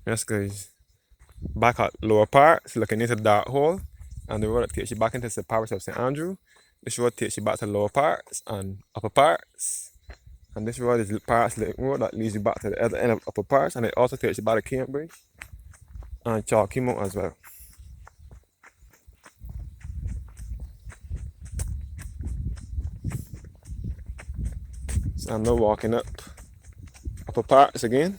Yes, guys. Back at lower parts, looking into Dark Hole, and the road that takes you back into the parish of St. Andrew. This road takes you back to lower parts and upper parts. And this road is the parts road that leads you back to the other end of upper parts, and it also takes you back to Cambridge and Chalky Mount as well. So I'm now walking up upper parts again.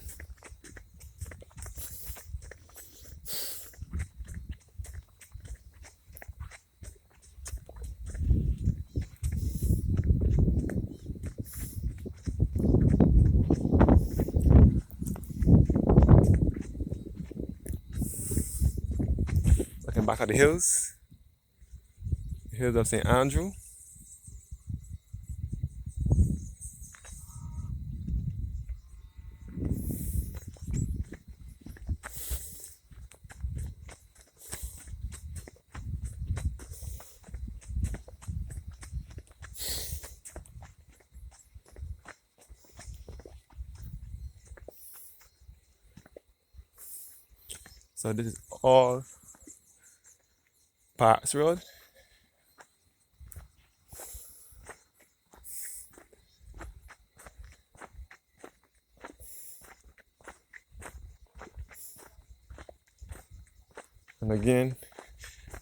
Looking back at the hills of St. Andrew. So this is all Parks Road. And again,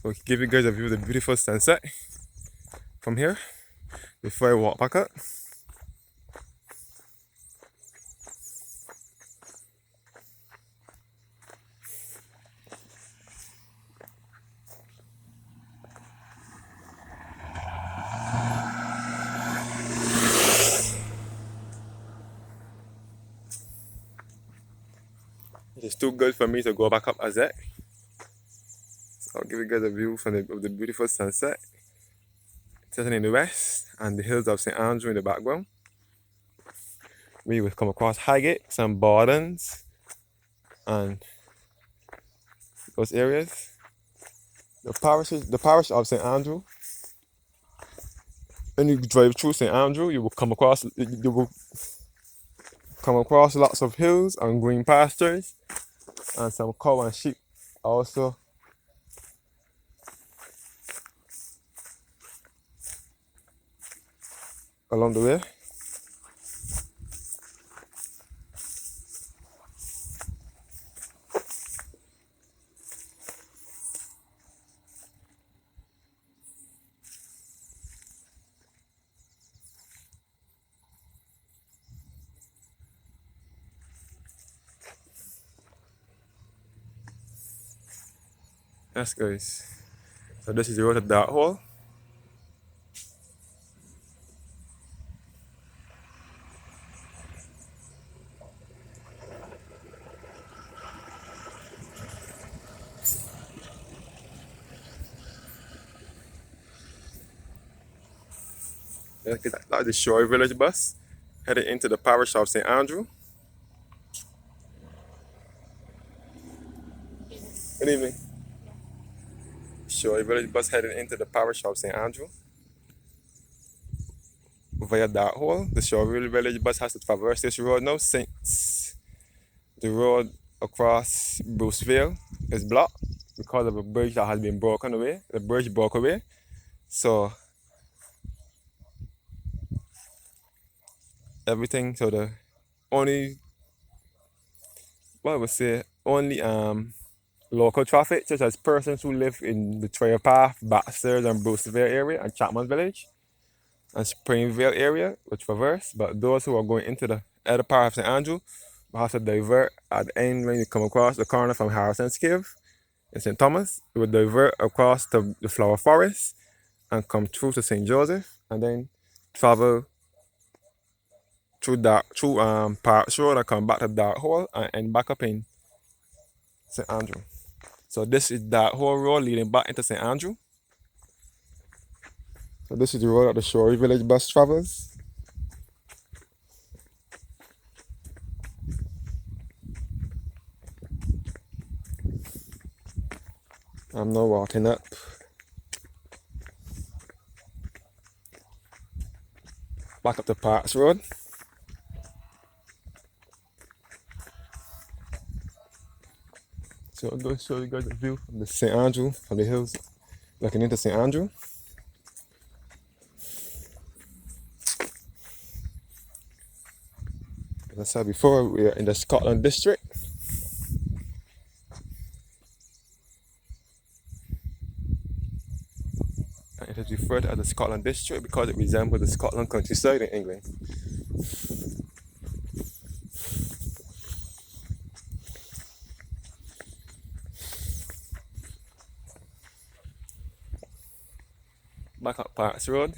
we'll give you guys a view of the beautiful sunset from here before I walk back up. It's too good for me to go back up as that. So I'll give you guys a view of the beautiful sunset setting in the west and the hills of St. Andrew in the background. We will come across Highgate, some Bordens, and those areas. The parish of St. Andrew. When you drive through St. Andrew, you will come across lots of hills and green pastures and some cow and sheep also along the way. Yes, guys. So this is the road to Dark Hole. That's the Shore Village bus headed into the parish of St. Andrew. Good evening. Shore Village bus headed into the parish of St. Andrew via Dark Hole. The Shore Village bus has to traverse this road now since the road across Bruceville is blocked because of a bridge that has been broken away. The bridge broke away. So the only, what I would say, only local traffic, such as persons who live in the Trail Path, Baxter's and Bruceville area and Chapman Village and Springville area, which traverse. But those who are going into the other part of St. Andrew will have to divert at the end when you come across the corner from Harrison's Cave in St. Thomas. You will divert across to the Flower Forest and come through to St. Joseph and then travel through Parks Road and come back to Dark Hole and end back up in St. Andrew. So this is Dark Hole Road leading back into St. Andrew. So this is the road that the Shore Village bus travels. I'm now walking up back up the Parks Road. So I'll go show you guys a view of the St. Andrew, from the hills looking into St. Andrew. As I said before, we are in the Scotland district. And it is referred to as the Scotland district because it resembles the Scotland countryside in England. Back up Parks Road.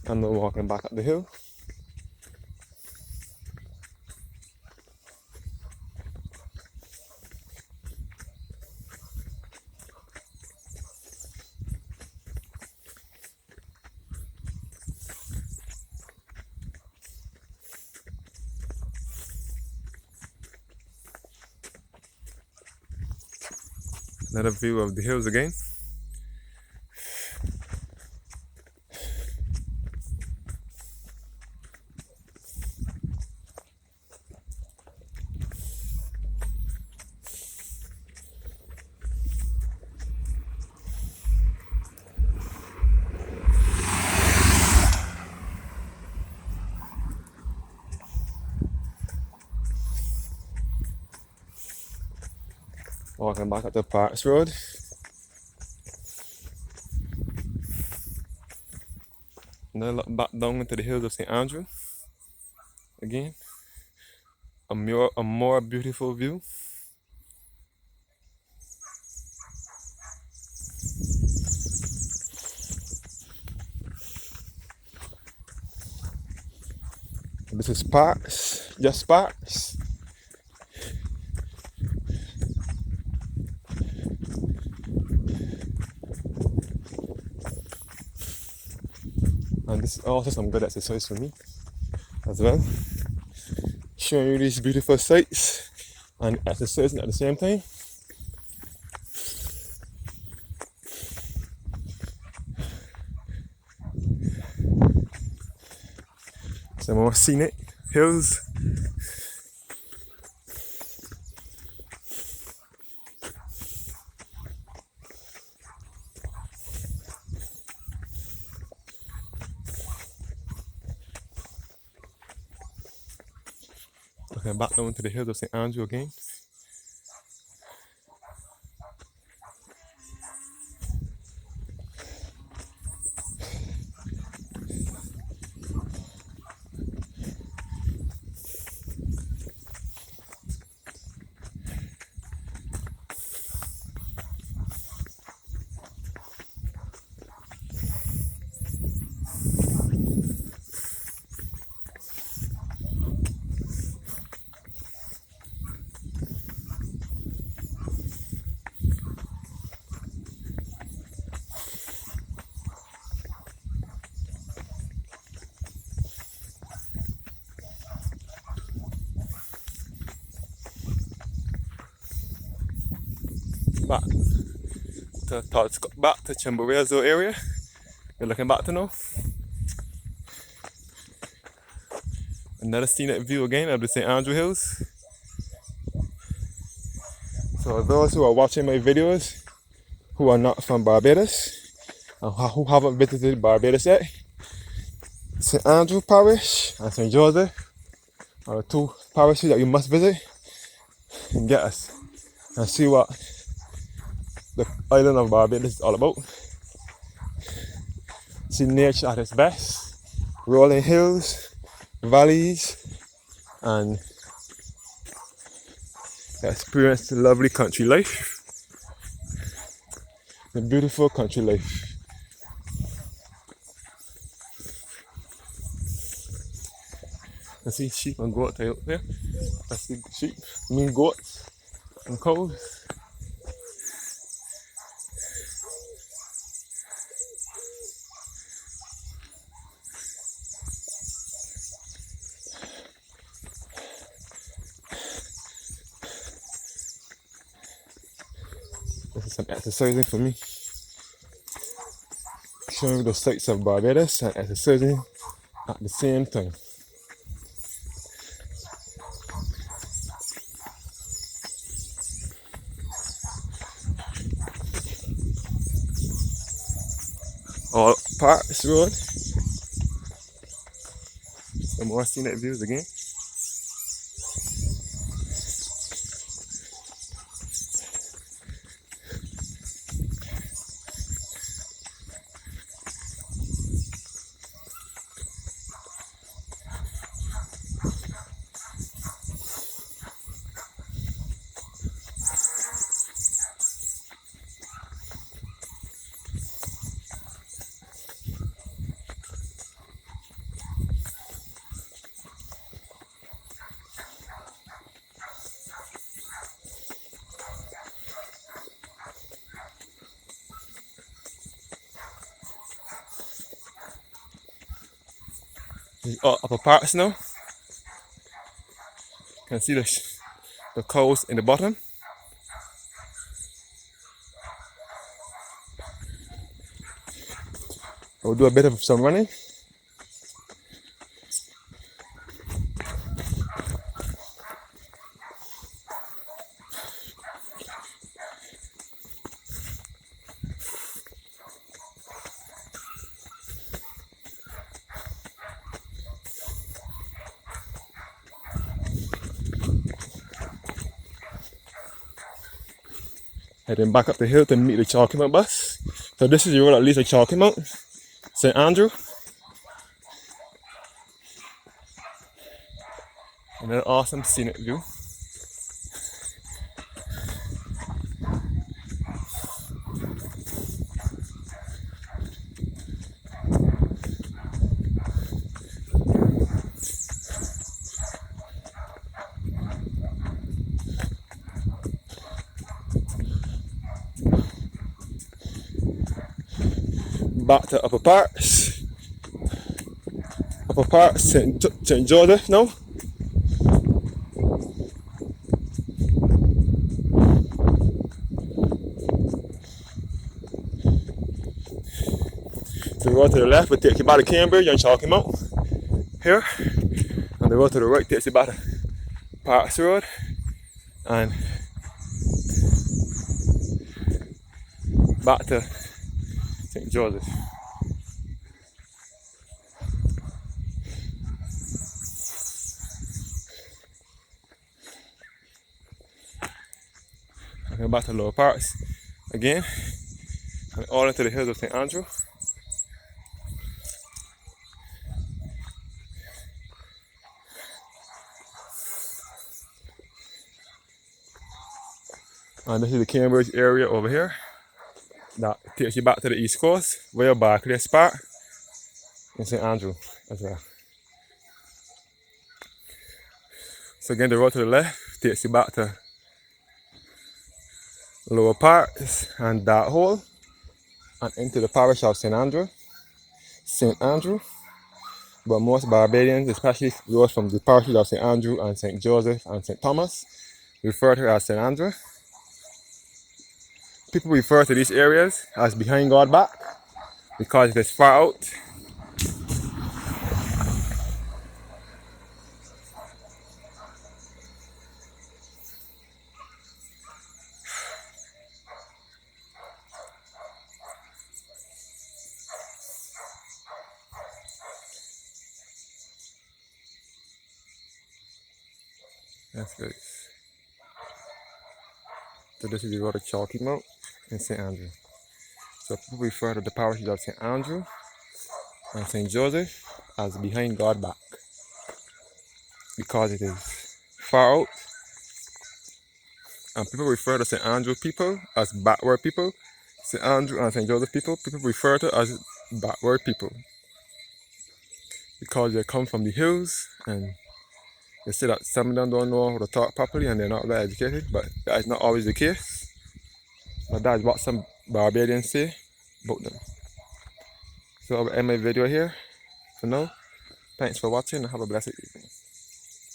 And then walking back up the hill. Another view of the hills again. Walking back up the Parks Road. And then look back down into the hills of St. Andrew. Again, a more beautiful view. This is Parks, just Parks. And this is also some good exercise for me as well. Showing you these beautiful sights and exercising at the same time. Some more scenic hills. Looking back down to the hills of St. Andrew again. Back to Chimborazo area. You're looking back to now. Another scenic view again of the St. Andrew Hills. So those who are watching my videos who are not from Barbados and who haven't visited Barbados yet, St. Andrew Parish and St. Joseph are the two parishes that you must visit and get us and see what the island of Barbados is all about. See nature at its best, rolling hills, valleys, and experience the lovely country life, the beautiful country life. I see sheep and goats out there. I see sheep, goats and cows. some exercising for me. Showing you the sights of Barbados and exercising at the same time. All Parks Road. Some more scenic views again. These are upper parts now. You can see the cows in the bottom. We'll do a bit of some running. Heading back up the hill to meet the Chalky Mount bus. So this is the road that leads to Chalky Mount, St. Andrew. And an awesome scenic view. Back to Upper Parks. Upper Parks, St. Joseph now. The road to the left will take you by the Cambridge and Chalky Mount here. And the road to the right takes you by the Parks Road and back to St. Joseph. And then back to Lower Parks again, and all into the hills of St. Andrew. And this is the Cambridge area over here. That takes you back to the east coast, where Barclays Park in St. Andrew as well. So again, the road to the left takes you back to Lower Parks and that hole and into the parish of St. Andrew. But most Barbadians, especially those from the parishes of St. Andrew and St. Joseph and St. Thomas, refer to it as St. Andrew. People refer to these areas as behind God's back because it is far out. That's good. So this is the road to Chalky Mount in St. Andrew. So people refer to the parishes of St. Andrew and St. Joseph as behind God's back because it is far out. And people refer to St. Andrew people as backward people. St. Andrew and St. Joseph people refer to as backward people because they come from the hills and they say that some of them don't know how to talk properly and they're not very educated, but that is not always the case. But that is what some Barbadians say about them. So I will end my video here for now. Thanks for watching and have a blessed evening.